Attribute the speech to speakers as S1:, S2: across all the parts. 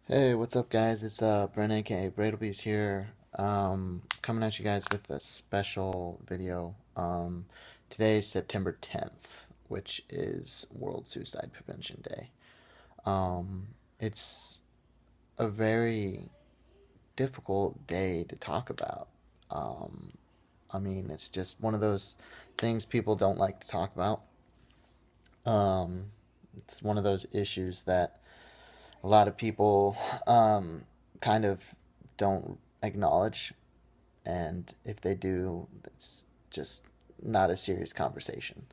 S1: Hey, what's up, guys? It's Brent, aka Braidlebees here. Coming at you guys with a special video. Today is September 10th, which is World Suicide Prevention Day. It's a very difficult day to talk about. Um, it's just one of those things people don't like to talk about. Um, it's one of those issues that a lot of people kind of don't acknowledge, and if they do, it's just not a serious conversation.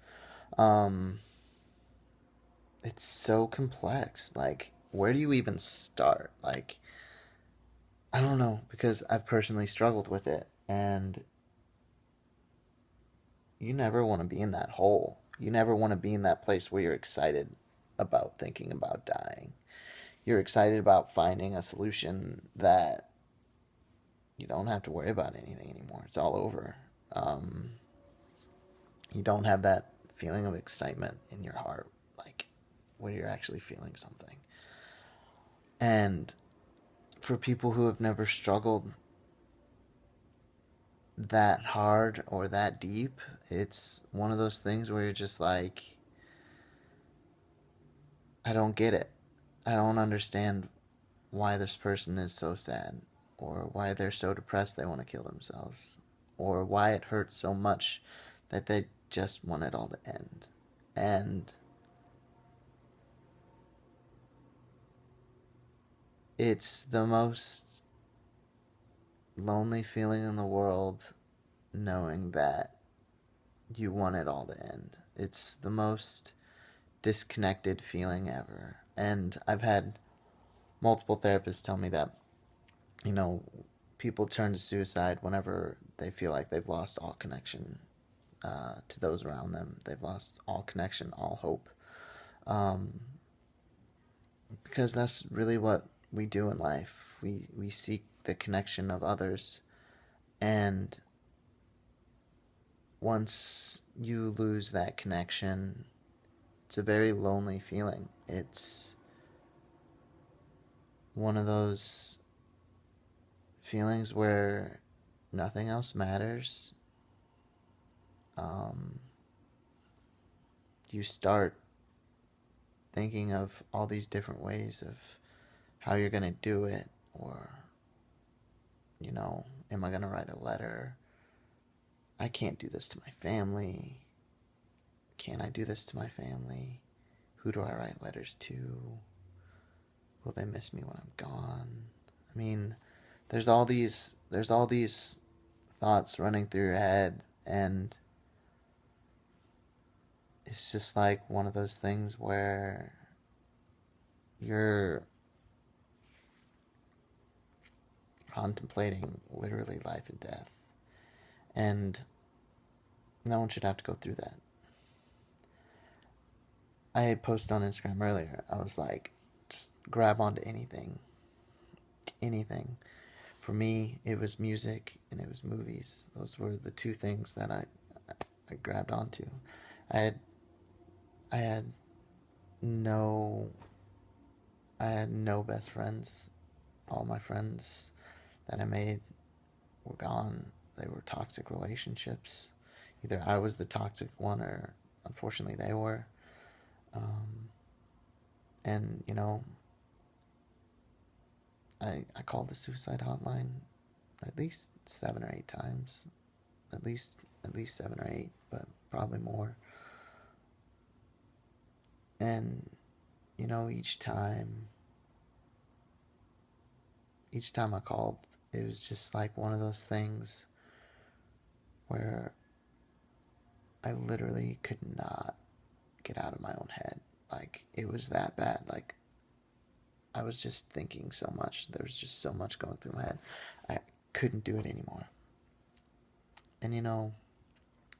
S1: Um, it's so complex. Like, where do you even start? Like, I don't know, because I've personally struggled with it, and you never want to be in that hole. You never want to be in that place where you're excited about thinking about dying. You're excited about finding a solution that you don't have to worry about anything anymore. It's all over. Um, you don't have that feeling of excitement in your heart, like where you're actually feeling something. And for people who have never struggled that hard or that deep, it's one of those things where you're just like, I don't get it. I don't understand why this person is so sad, or why they're so depressed they want to kill themselves, or why it hurts so much that they just want it all to end. And it's the most lonely feeling in the world knowing that you want it all to end. It's the most disconnected feeling ever. And I've had multiple therapists tell me that, you know, people turn to suicide whenever they feel like they've lost all connection to those around them. They've lost all connection, all hope. Um, because that's really what we do in life. We seek the connection of others, and once you lose that connection, it's a very lonely feeling. It's one of those feelings where nothing else matters. Um, you start thinking of all these different ways of how you're going to do it, or, am I going to write a letter? I can't do this to my family. Can I do this to my family? Who do I write letters to? Will they miss me when I'm gone? I mean, there's all these thoughts running through your head, and it's just like one of those things where you're contemplating literally life and death, and no one should have to go through that. I posted on Instagram earlier. I was like, just grab onto anything, anything. For me, it was music and it was movies. Those were the two things that I grabbed onto. I had I had no I had no best friends. All my friends that I made were gone. They were toxic relationships. Either I was the toxic one, or unfortunately they were. Um, and I called the suicide hotline at least 7 or 8 times. At least 7 or 8, but probably more. And each time I called, it was just like one of those things where I literally could not get out of my own head. Like, it was that bad. Like, I was just thinking so much. There was just so much going through my head. I couldn't do it anymore. And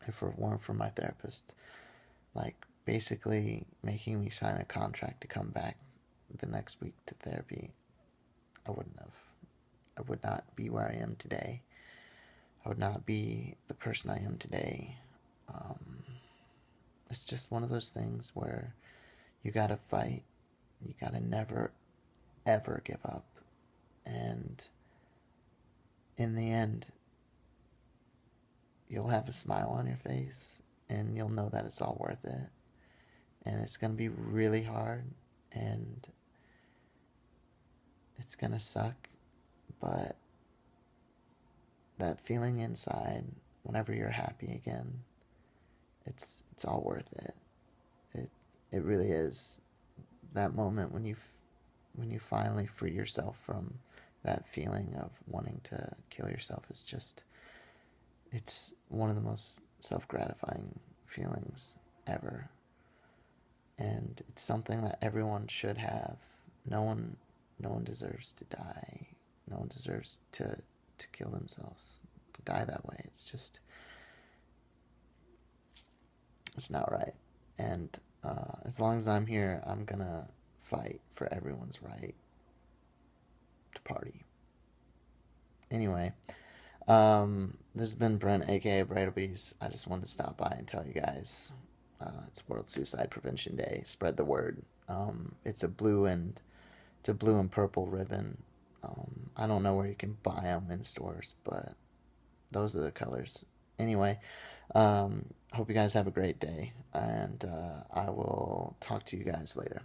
S1: if it weren't for my therapist, like, basically making me sign a contract to come back the next week to therapy, I wouldn't have. I would not be where I am today. I would not be the person I am today. Um, it's just one of those things where you gotta fight. You gotta never, ever give up. And in the end, you'll have a smile on your face and you'll know that it's all worth it. And it's going to be really hard and it's going to suck, but that feeling inside whenever you're happy again, it's all worth it. It really is. That moment when you finally free yourself from that feeling of wanting to kill yourself is just, it's one of the most self-gratifying feelings ever. And it's something that everyone should have. No one deserves to die. No one deserves to kill themselves, to die that way. It's just, it's not right. And as long as I'm here, I'm gonna fight for everyone's right to party. Anyway, this has been Brent, aka Braidlebees. I just wanted to stop by and tell you guys it's World Suicide Prevention Day. Spread the word. It's a blue and purple ribbon. I don't know where you can buy them in stores, but those are the colors. Anyway, hope you guys have a great day, and I will talk to you guys later.